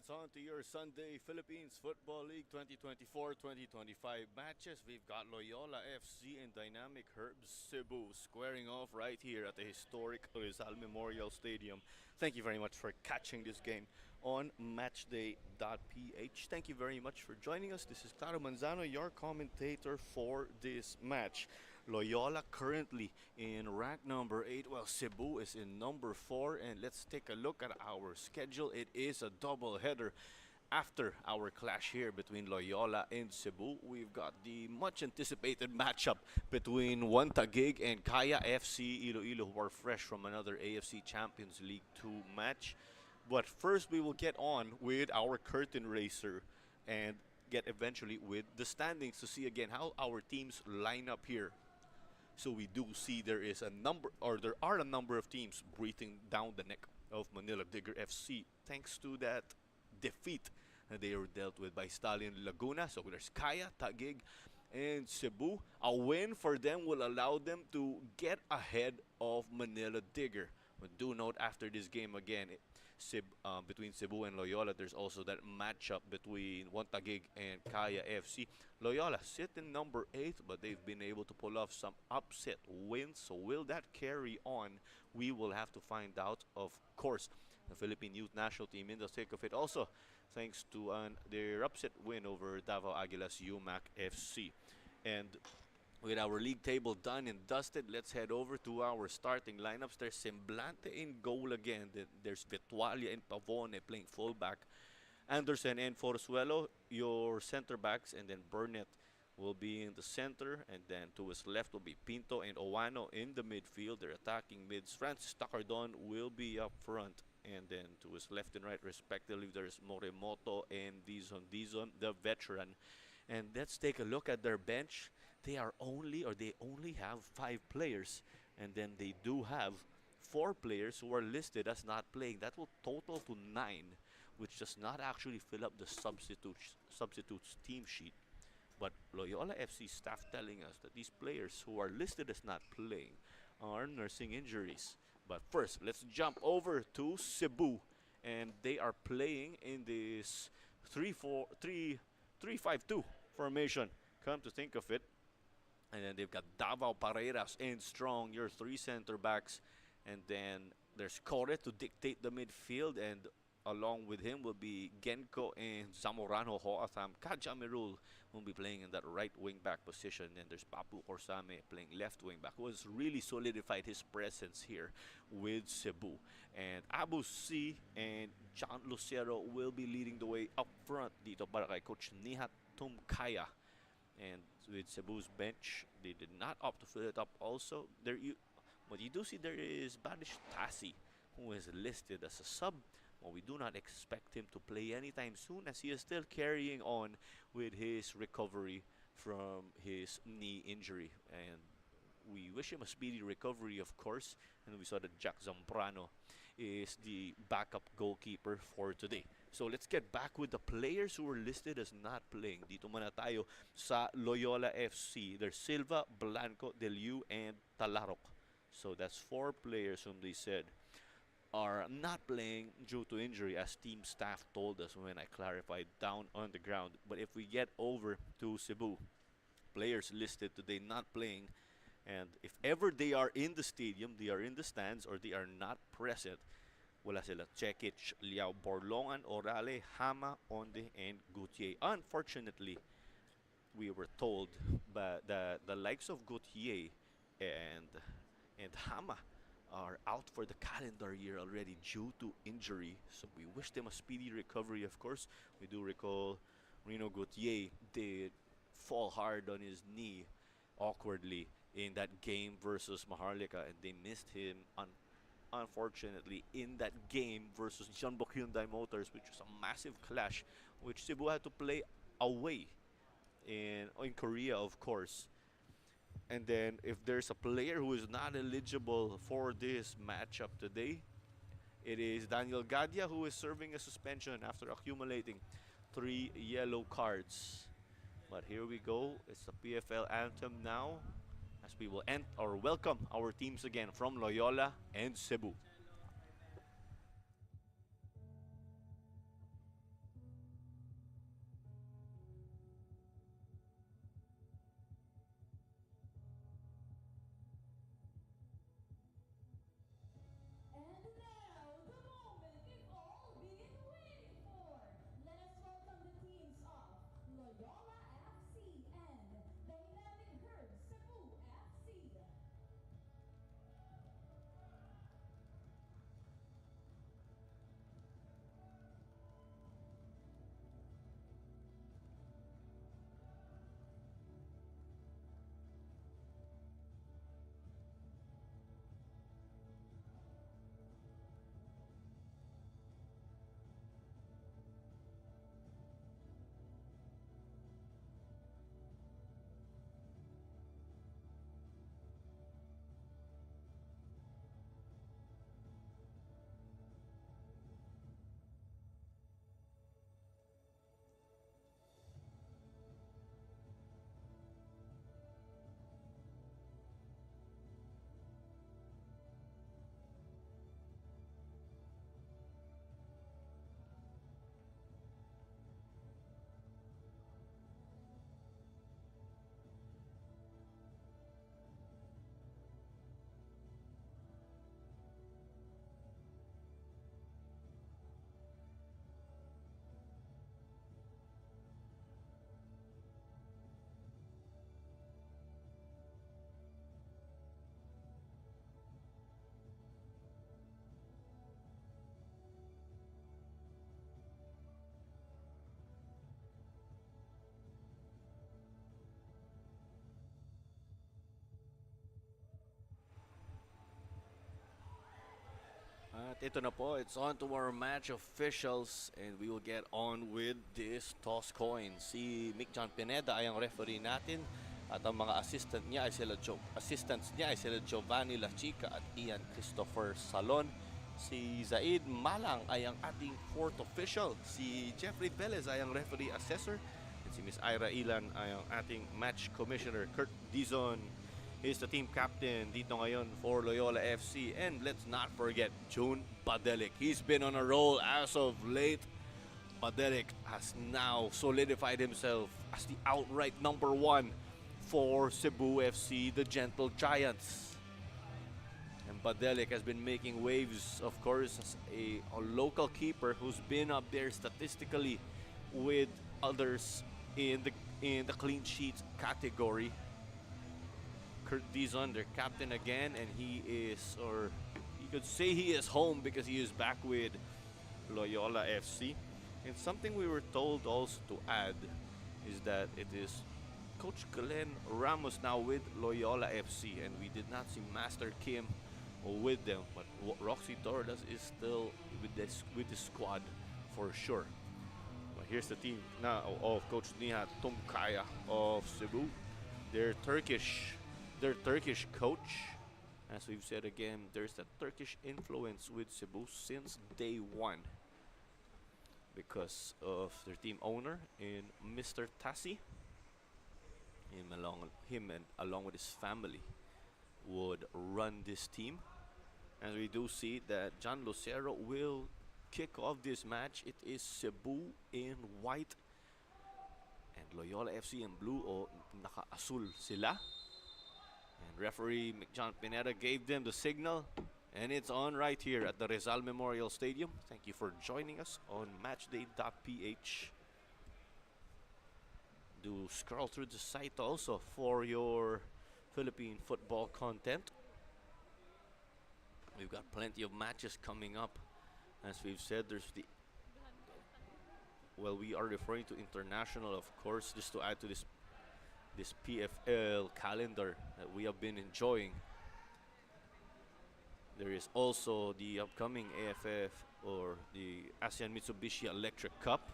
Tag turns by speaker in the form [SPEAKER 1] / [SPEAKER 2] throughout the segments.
[SPEAKER 1] it's on to your Sunday Philippines Football League 2024-2025 matches. We've got Loyola FC and Dynamic Herbs Cebu squaring off right here at the historic Rizal Memorial Stadium. Thank you very much for catching this game on matchday.ph. Thank you very much for joining us. This is Claro Manzano, your commentator for this match. Loyola currently in rank number 8, while Cebu is in number 4. And let's take a look at our schedule. It is a double header. After our clash here between Loyola and Cebu, we've got the much anticipated matchup between One Taguig and Kaya FC Iloilo, who are fresh from another AFC Champions League 2 match. But first, we will get on with our curtain raiser and get eventually with the standings to see again how our teams line up here. So we do see there are a number of teams breathing down the neck of Manila Digger FC thanks to that defeat that they were dealt with by Stallion Laguna. So there's Kaya, Taguig, and Cebu. A win for them will allow them to get ahead of Manila Digger. But do note after this game again, between Cebu and Loyola, there's also that matchup between One Taguig and Kaya FC. Loyola sit in number 8, but they've been able to pull off some upset wins. So will that carry on? We will have to find out. Of course, the Philippine Youth National Team in the thick of it also, thanks to their upset win over Davao Aguilas UMAC FC. And with our league table done and dusted, let's head over to our starting lineups. There's Semblante in goal again. There's Vetualia and Pavone playing fullback. Anderson and Forzuelo, your center backs, and then Burnett will be in the center, and then to his left will be Pinto and Owano in the midfield. They're attacking mids. Francis Tacardon will be up front, and then to his left and right respectively, there's Morimoto and Dizon, the veteran. And let's take a look at their bench. They only have 5 players, and then they do have 4 players who are listed as not playing. That will total to 9, which does not actually fill up the substitutes team sheet. But Loyola FC staff telling us that these players who are listed as not playing are nursing injuries. But first, let's jump over to Cebu, and they are playing in this 3-5-2 formation, come to think of it. And then they've got Davao Pareras and Strong, your 3 center backs. And then there's Corre to dictate the midfield, and along with him will be Genko and Zamorano Hoatham. Kajamirul will be playing in that right wing back position. And there's Papu Corsame playing left wing back, who has really solidified his presence here with Cebu. And Abu C and John Lucero will be leading the way up front dito para kay Coach Nihat Tumkaya. And with Cebu's bench, they did not opt to fill it up also. But you do see there is Banish Tasi, who is listed as a sub. Well, we do not expect him to play anytime soon, as he is still carrying on with his recovery from his knee injury. And we wish him a speedy recovery, of course. And we saw that Jack Zambrano is the backup goalkeeper for today. So let's get back with the players who were listed as not playing. Dito muna tayo sa Loyola FC. There's Silva, Blanco, Deliu, and Talarok. So that's 4 players whom they said are not playing due to injury, as team staff told us when I clarified down on the ground. But if we get over to Cebu, players listed today not playing, and if ever they are in the stadium, they are in the stands, or they are not present, wala sila Chekic, Liao, Borlongan, Orale, Hama, Onde, and Gutier. Unfortunately, we were told that the likes of Gutier and Hama are out for the calendar year already due to injury. So we wish them a speedy recovery, of course. We do recall Reno Gutier did fall hard on his knee awkwardly in that game versus Maharlika, and they missed him unfortunately in that game versus Jeonbuk Hyundai Motors, which was a massive clash, which Cebu had to play away in Korea, of course. And then if there's a player who is not eligible for this matchup today, it is Daniel Gadia, who is serving a suspension after accumulating 3 yellow cards. But here we go. It's the PFL anthem now, as we will welcome our teams again from Loyola and Cebu. At ito na po, it's on to our match officials and we will get on with this toss coin. Si Mick John Pineda ay ang referee natin at ang mga assistants niya ay sila Giovanni Lachica at Ian Christopher Salon. Si Zaid Malang ay ang ating fourth official. Si Jeffrey Velez ay ang referee assessor. At si Miss Ira Ilan ay ang ating match commissioner. Kurt Dizon is the team captain dito ngayon for Loyola FC. And let's not forget June Badelic. He's been on a roll as of late. Badelic has now solidified himself as the outright number one for Cebu FC, the Gentle Giants. And Badelic has been making waves, of course, as a local keeper who's been up there statistically with others in the clean sheets category. Kurt Dizon, their captain again, and he is, or you could say he is home because he is back with Loyola FC. And something we were told also to add is that it is Coach Glenn Ramos now with Loyola FC, and we did not see Master Kim with them, but Roxy Torres is still with the squad for sure. But here's the team now of Coach Nihat Tumkaya of Cebu. Their Turkish coach. As we've said again, there's that Turkish influence with Cebu since day one because of their team owner in Mr. Tassi. Along with his family would run this team. As we do see that John Lucero will kick off this match. It is Cebu in white and Loyola FC in blue, o naka-asul sila. And referee John Pineda gave them the signal, and it's on right here at the Rizal Memorial Stadium. Thank you for joining us on matchday.ph. Do scroll through the site also for your Philippine football content. We've got plenty of matches coming up. As we've said, there's we are referring to international, of course, just to add to this PFL calendar that we have been enjoying. There is also the upcoming AFF, or the ASEAN Mitsubishi Electric Cup,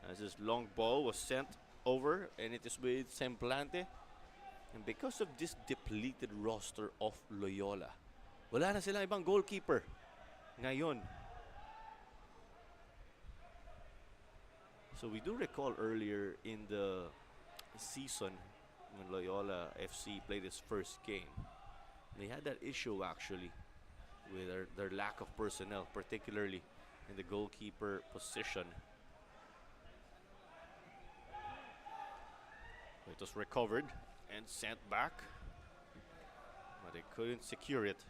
[SPEAKER 1] as this long ball was sent over, and it is with Semblante. And because of this depleted roster of Loyola, wala na silang ibang goalkeeper ngayon. So we do recall earlier in the season when Loyola FC played its first game, they had that issue actually with their lack of personnel, particularly in the goalkeeper position. It was recovered and sent back, but they couldn't secure it.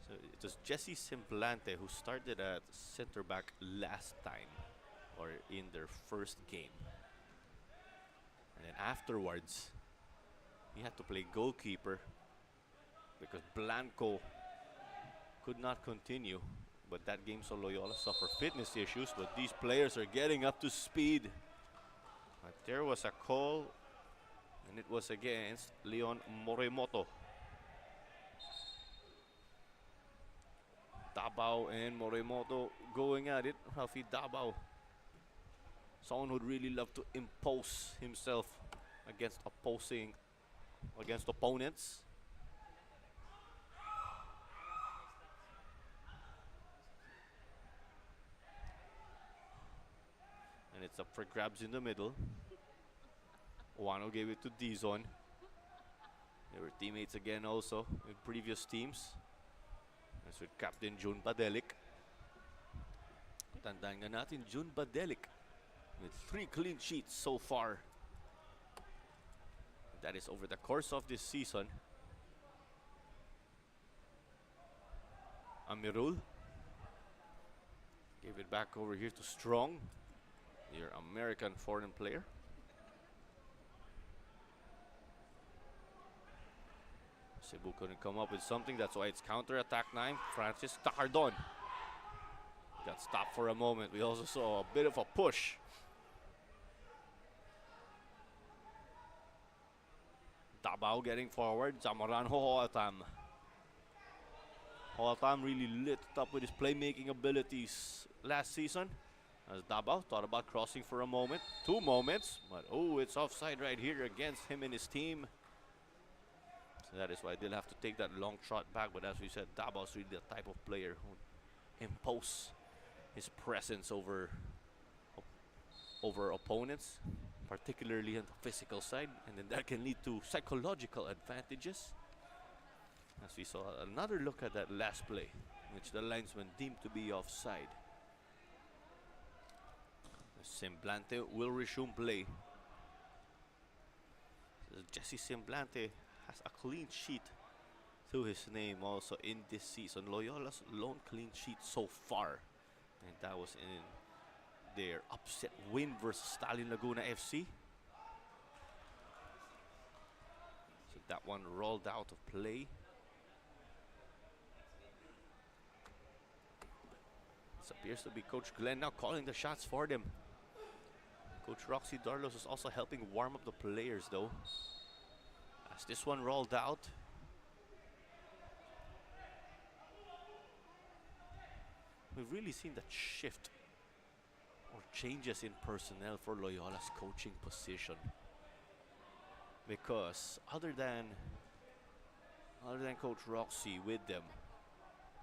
[SPEAKER 1] So it was Jesse Semblante who started at center back last time, or in their first game. And then afterwards, he had to play goalkeeper because Blanco could not continue. But that game saw Loyola suffer fitness issues, but these players are getting up to speed. But there was a call, and it was against Leon Morimoto. Dabao and Morimoto going at it. Rafi Dabao, someone who'd really love to impose himself against opponents. And it's up for grabs in the middle. Wano gave it to Dizon. They were teammates again also with previous teams. That's with Captain June Badelic. Tandaan nga natin, June Badelic with 3 clean sheets so far. That is over the course of this season. Amirul gave it back over here to Strong, your American foreign player. Cebu couldn't come up with something, that's why it's counter-attack 9. Francis Tacardon got stopped for a moment. We also saw a bit of a push. Dabao getting forward. Zamoran Hohoatam. All-time really lit up with his playmaking abilities last season. As Davao thought about crossing for a moment, 2 moments, but oh, it's offside right here against him and his team. So that is why they'll have to take that long shot back. But as we said, Dabao's really the type of player who impose his presence over opponents, particularly on the physical side, and then that can lead to psychological advantages. As we saw another look at that last play, which the linesman deemed to be offside. Semblante will resume play. Jesse Semblante has a clean sheet to his name also in this season. Loyola's lone clean sheet so far, and that was in their upset win versus Stalin Laguna FC. So that one rolled out of play. This appears to be Coach Glenn now calling the shots for them. Coach Roxy Darlos is also helping warm up the players though. As this one rolled out. We've really seen that shift or changes in personnel for Loyola's coaching position. Because other than Coach Roxy with them,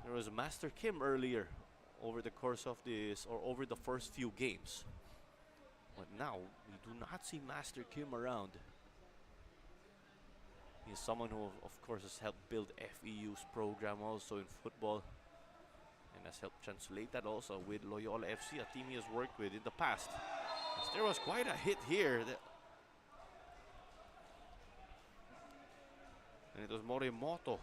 [SPEAKER 1] there was Master Kim earlier over the course of this, or over the first few games. But now, we do not see Master Kim around. He's someone who, of course, has helped build FEU's program also in football. And has helped translate that also with Loyola FC, a team he has worked with in the past. As there was quite a hit here. And it was Morimoto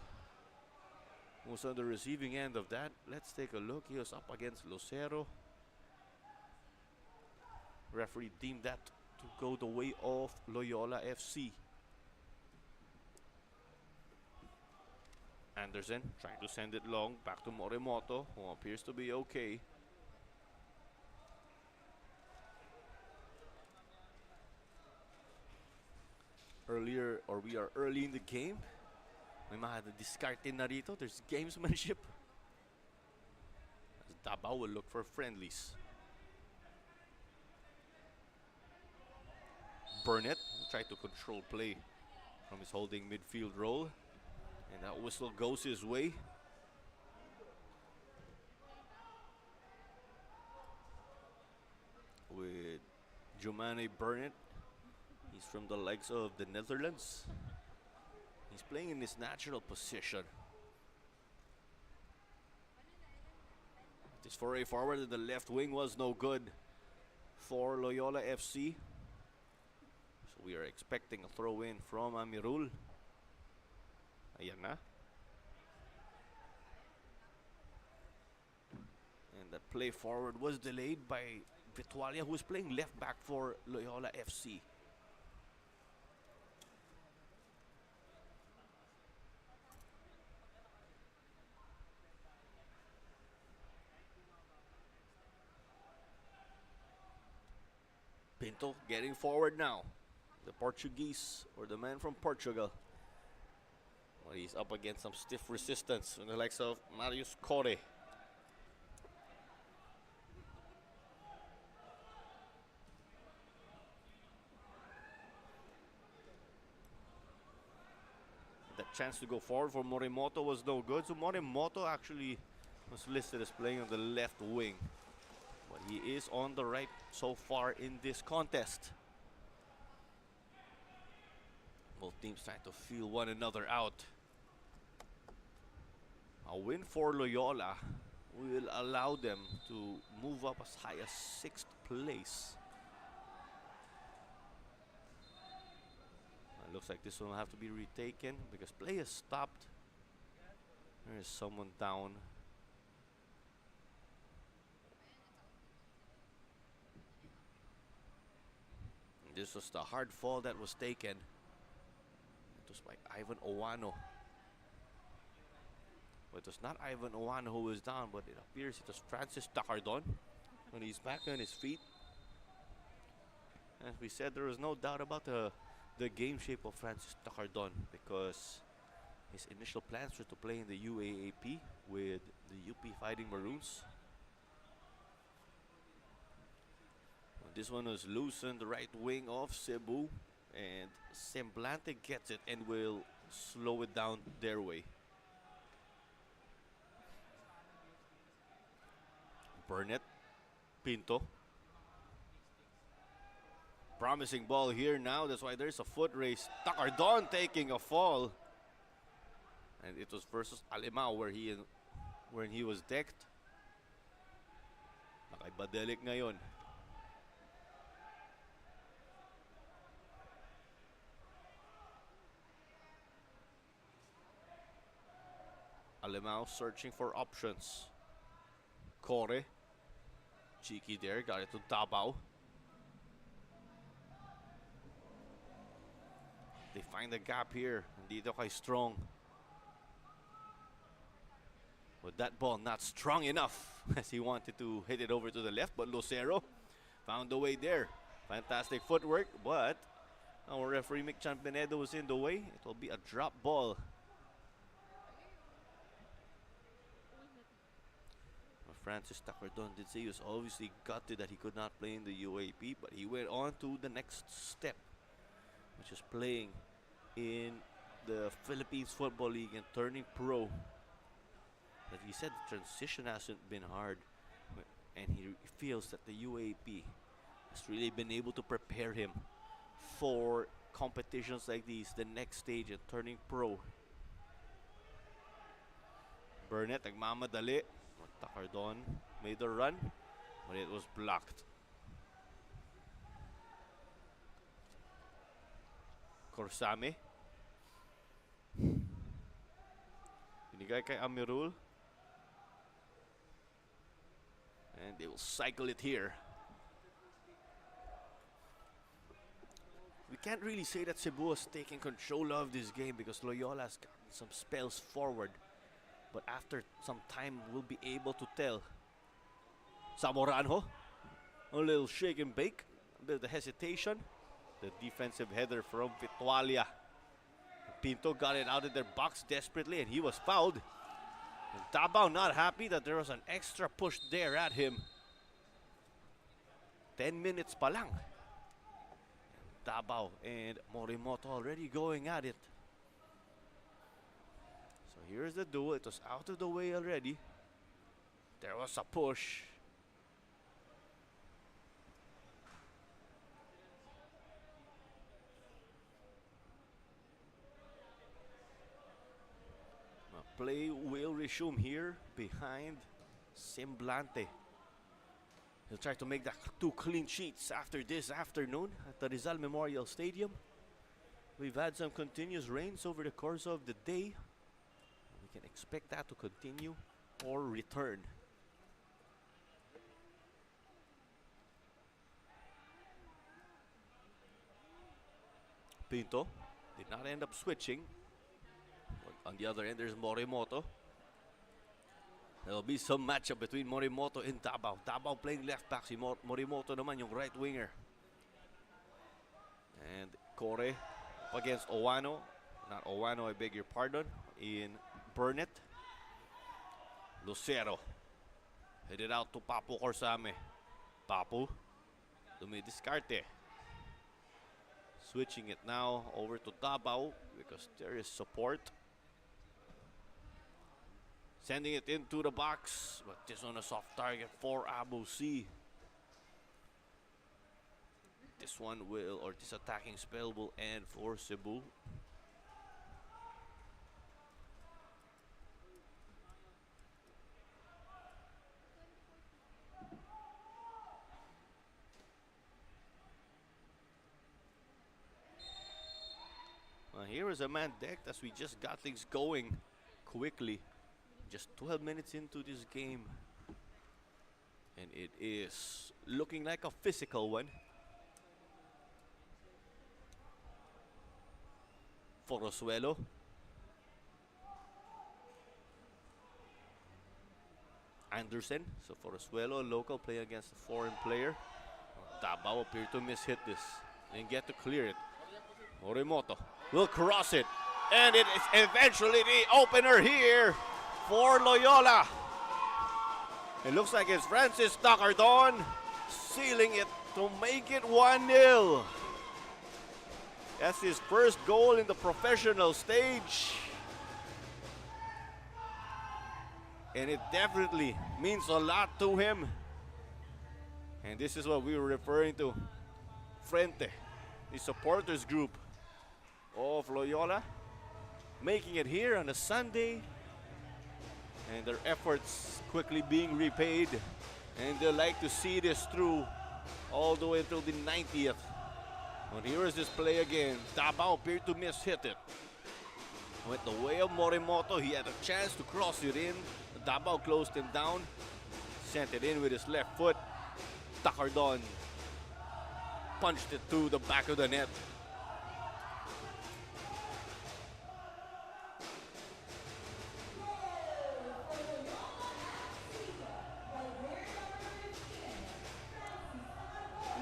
[SPEAKER 1] who was on the receiving end of that. Let's take a look. He was up against Lucero. Referee deemed that to go the way of Loyola FC. Anderson trying to send it long back to Morimoto, who appears to be okay. We are early in the game. May makadiskarte na rito. There's gamesmanship. As Davao will look for friendlies. Burnett tried to control play from his holding midfield role. And that whistle goes his way. With Jumane Burnett. He's from the likes of the Netherlands. He's playing in his natural position. This foray forward in the left wing was no good for Loyola FC. So we are expecting a throw in from Amirul. Ayan na. And that play forward was delayed by Vitualia, who is playing left back for Loyola FC. Pinto getting forward now. The Portuguese, or the man from Portugal. Well, he's up against some stiff resistance from the likes of Marius Corre. That chance to go forward for Morimoto was no good. So Morimoto actually was listed as playing on the left wing. But he is on the right so far in this contest. Both teams trying to feel one another out. A win for Loyola will allow them to move up as high as 6th place. It looks like this one will have to be retaken because play has stopped. There is someone down. This was the hard fall that was taken. It was by Ivan Owano. But it was not Ivan Owano who was down, but it appears it was Francis Tacardon when he's back on his feet. As we said, there was no doubt about the game shape of Francis Tacardon because his initial plans were to play in the UAAP with Fighting Maroons. This one was loosened, the right wing of Cebu, and Semblante gets it and will slow it down their way. Burnett, Pinto. Promising ball here now, that's why there's a foot race. Takardon taking a fall. And it was versus Alimao where he was decked. Nakaibadelik ngayon. Alimao searching for options. Kore. Cheeky there, got it to Dabao. They find a gap here. Dito kay Strong. But that ball not strong enough as he wanted to hit it over to the left. But Lucero found the way there. Fantastic footwork, but our referee Mick Pinedo was in the way. It will be a drop ball. Francis Takardon did say he was obviously gutted that he could not play in the UAP, but he went on to the next step, which is playing in the Philippines Football League and turning pro. But he said the transition hasn't been hard, and he feels that the UAP has really been able to prepare him for competitions like these, the next stage and turning pro. Burnett nagmamadali. Takardon made the run, but it was blocked. Corsame. Binigay kay Amirul. And they will cycle it here. We can't really say that Cebu is taking control of this game because Loyola has gotten some spells forward. But after some time, we'll be able to tell. Zamoranjo, a little shake and bake, a bit of the hesitation. The defensive header from Vitualia. Pinto got it out of their box desperately, and he was fouled. And Dabao not happy that there was an extra push there at him. 10 minutes pa lang. Dabao and Morimoto already going at it. Here's the duel. It was out of the way already. There was a push. Play will resume here behind Semblante. He'll try to make that 2 clean sheets after this afternoon at the Rizal Memorial Stadium. We've had some continuous rains over the course of the day. We can expect that to continue or return. Pinto did not end up switching. But on the other end, there's Morimoto. There'll be some matchup between Morimoto and Dabao. Dabao playing left back, si Morimoto naman yung right winger. And Kore up against Owano. Not Owano, I beg your pardon. In Burnett. Lucero. Headed out to Papu Corsame. Papu. Dumidiskarte. Switching it now over to Dabao because there is support. Sending it into the box, but this on a soft target for Abu C. This one will, or this attacking spell will end for Cebu. Here is a man decked as we just got things going quickly. Just 12 minutes into this game. And it is looking like a physical one. Forosuelo. Anderson. So Forosuelo, local, playing against a foreign player. Dabao appeared to miss-hit this. Didn't get to clear it. Morimoto will cross it. And it is eventually the opener here for Loyola. It looks like it's Francis Tacardon sealing it to make it 1-0. That's his first goal in the professional stage. And it definitely means a lot to him. And this is what we were referring to. Frente, the supporters group of Loyola, making it here on a Sunday. And their efforts quickly being repaid. And they like to see this through all the way until the 90th. And here is this play again. Davao appeared to miss-hit it. Went the way of Morimoto. He had a chance to cross it in. Davao closed him down. Sent it in with his left foot. Tacardon punched it to the back of the net.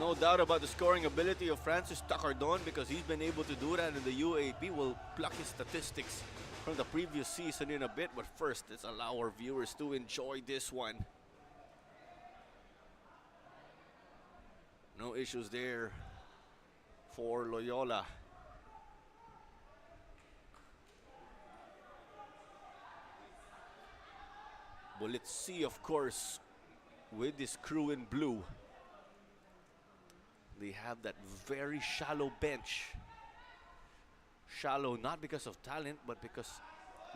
[SPEAKER 1] No doubt about the scoring ability of Francis Tacardon because he's been able to do that in the UAP. We'll pluck his statistics from the previous season in a bit, but first, let's allow our viewers to enjoy this one. No issues there for Loyola. But let's see, of course, with this crew in blue, they have that very shallow bench. Shallow not because of talent, but because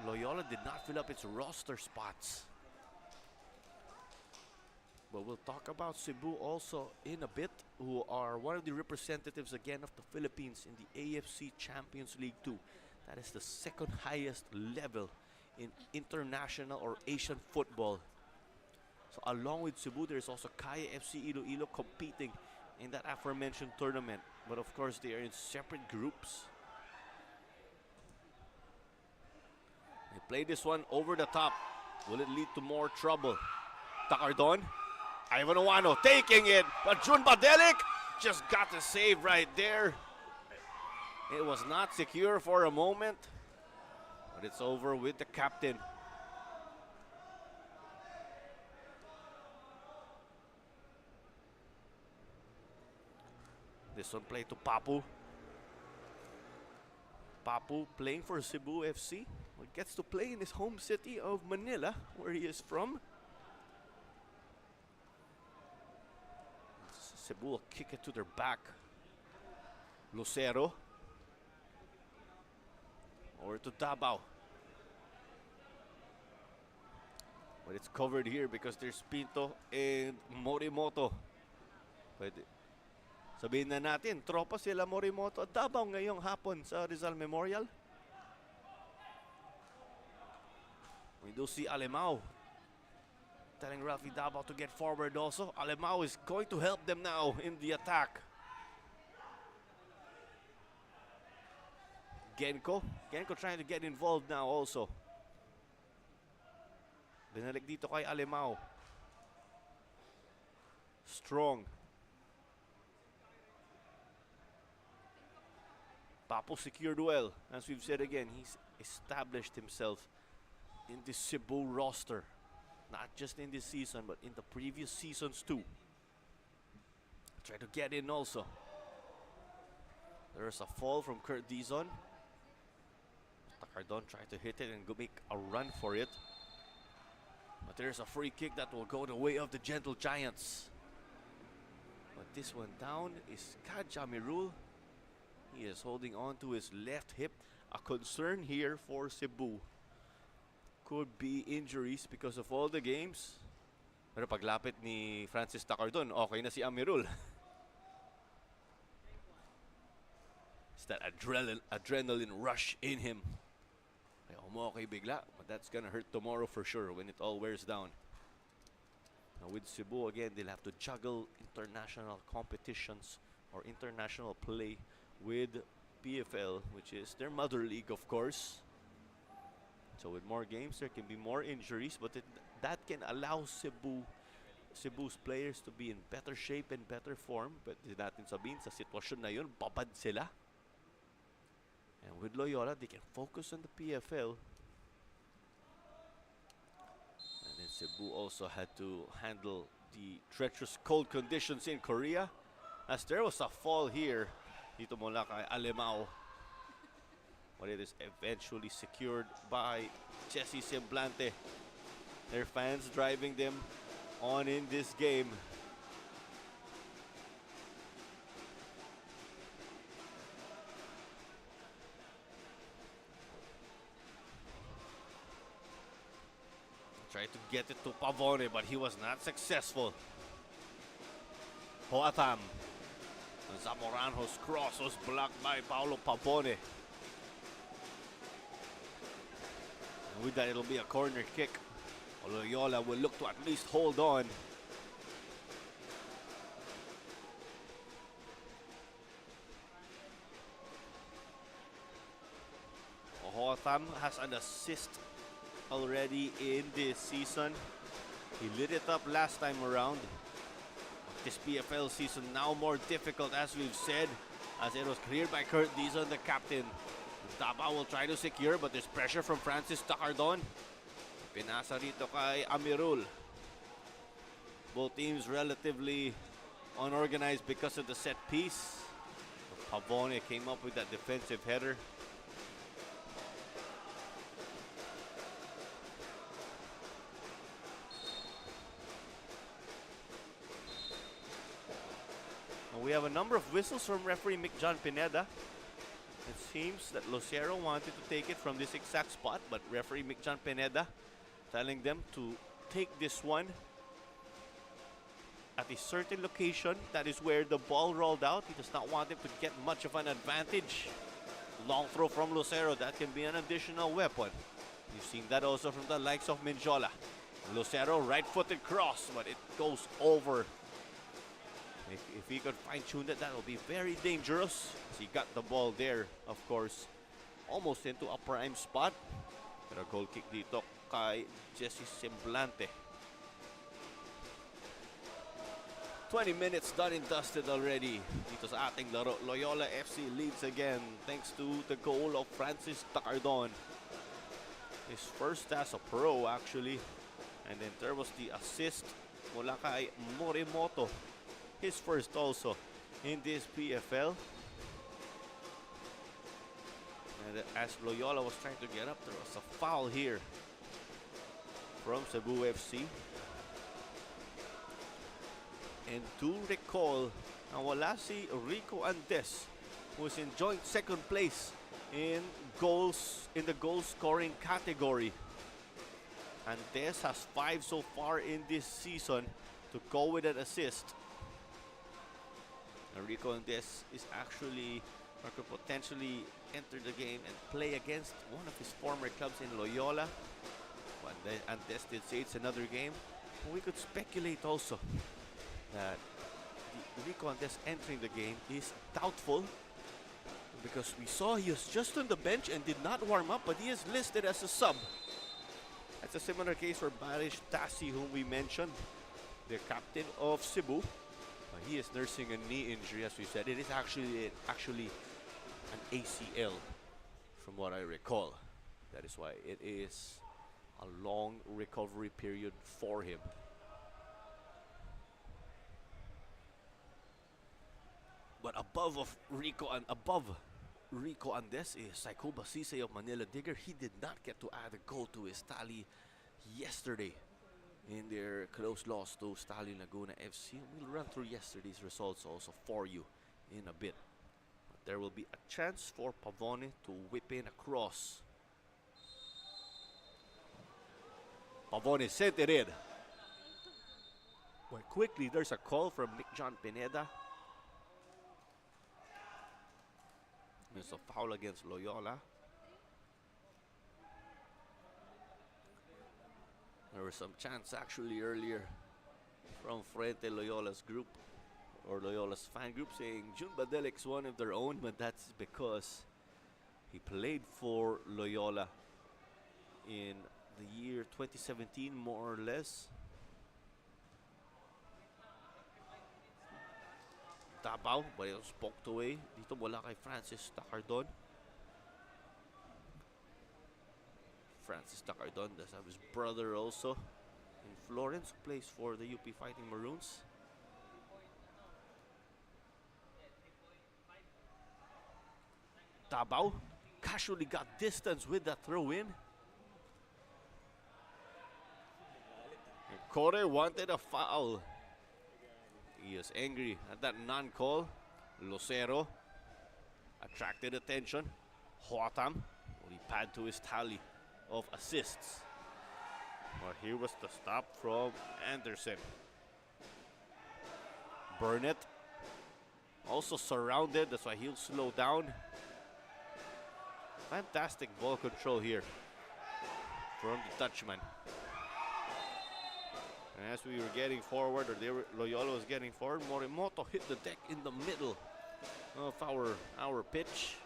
[SPEAKER 1] Loyola did not fill up its roster spots. But we'll talk about Cebu also in a bit, who are one of the representatives again of the Philippines in the AFC Champions League 2. That is the second highest level in international or Asian football. So along with Cebu, there's also Kaya FC Iloilo competing in that aforementioned tournament. But of course, they are in separate groups. They play this one over the top. Will it lead to more trouble? Tacardon. Ivan Owano taking it. But Jun Badelic just got the save right there. It was not secure for a moment. But it's over with the captain. This one played to Papu. Papu playing for Cebu FC. Well, gets to play in his home city of Manila, where he is from. Cebu will kick it to their back. Lucero. Over to Davao. But it's covered here because there's Pinto and Morimoto. Pwede. Sabihin na natin, tropa sila Morimoto at Davao ngayong hapon sa Rizal Memorial. We do see Alemao telling Rafi Davao to get forward also. Alemao is going to help them now in the attack. Genko trying to get involved now also. Binalik dito kay Alemao. Strong. Papo secured well. As we've said again, he's established himself in the Cebu roster. Not just in this season, but in the previous seasons too. Try to get in also. There's a fall from Kurt Dizon. Tacardon tried to hit it and go make a run for it. But there's a free kick that will go the way of the Gentle Giants. But this one down is Kajamirul. He is holding on to his left hip. A concern here for Cebu. Could be injuries because of all the games. Pero paglapit ni Francis Tacardon, okay na si Amirul. It's that adrenaline rush in him. Kaya umokay bigla, but that's gonna hurt tomorrow for sure when it all wears down. Now with Cebu again, they'll have to juggle international competitions or international play with PFL, which is their mother league, of course. So with more games, there can be more injuries, but that can allow Cebu's players to be in better shape and better form. But di natin sabihin, sa sitwasyon na yun, babad sila. And with Loyola, they can focus on the PFL. And then Cebu Cebu also had to handle the treacherous cold conditions in Korea, as there was a fall here dito mula kay Alemao, but it is eventually secured by Jesse Semblante. Their fans driving them on in this game. Tried to get it to Pavone, but he was not successful. Hoatam. Zamoranjo's cross was blocked by Paulo Pavone. And with that, it'll be a corner kick. Loyola will look to at least hold on. Hoatam has an assist already in this season. He lit it up last time around. This PFL season now more difficult, as we've said, as it was cleared by Kurt Dizon, the captain. Davao will try to secure, but there's pressure from Francis Tacardon. Pinasa rito kay Amirul. Both teams relatively unorganized because of the set piece. Pavone came up with that defensive header. We have a number of whistles from referee Mick John Pineda. It seems that Lucero wanted to take it from this exact spot, but referee Mick John Pineda telling them to take this one at a certain location. That is where the ball rolled out. He does not want them to get much of an advantage. Long throw from Lucero. That can be an additional weapon. You've seen that also from the likes of Minjola. Lucero, right-footed cross, but it goes over. If he could fine-tune it, that will be very dangerous. He got the ball there, of course, almost into a prime spot. Pero goal kick dito kay Jesse Semblante. 20 minutes done and dusted already dito sa ating laro. Loyola FC leads again thanks to the goal of Francis Tacardon. His first as a pro, actually. And then there was the assist mula kay Morimoto. His first also in this PFL. And as Loyola was trying to get up, there was a foul here from Cebu FC. And to recall, nawala si Rico Andes, who is in joint second place in the goal scoring category. Andes has 5 so far in this season to go with an assist. Rico Andes is actually, or could potentially enter the game and play against one of his former clubs in Loyola. But Andes did say it's another game. We could speculate also that Rico Andes entering the game is doubtful, because we saw he was just on the bench and did not warm up, but he is listed as a sub. That's a similar case for Barish Tassi, whom we mentioned, the captain of Cebu. He is nursing a knee injury, as we said. It is actually an ACL, from what I recall. That is why it is a long recovery period for him. But above Rico Andes is Saiko Basise of Manila Digger. He did not get to add a goal to his tally yesterday in their close loss to Stallion Laguna FC. We'll run through yesterday's results also for you in a bit. But there will be a chance for Pavone to whip in a cross. Pavone sent it in. Well, quickly, there's a call from Mick John Pineda. There's a foul against Loyola. There was some chants actually earlier from Frente Loyola's group, or Loyola's fan group, saying June Badelic's one of their own, but that's because he played for Loyola in the year 2017, more or less. Tabaw, but it was poked away. Dito mula kay Francis Tacardon. Francis Tacardon does have his brother also in Florence, who plays for the UP Fighting Maroons. Tabao casually got distance with that throw in. And Kore wanted a foul. He is angry at that non-call. Lucero attracted attention. Huatam will add to his tally of assists. But here was the stop from Anderson. Burnett also surrounded, that's why he'll slow down. Fantastic ball control here from the Dutchman. And as we were getting forward, or Loyola was getting forward, Morimoto hit the deck in the middle of our pitch.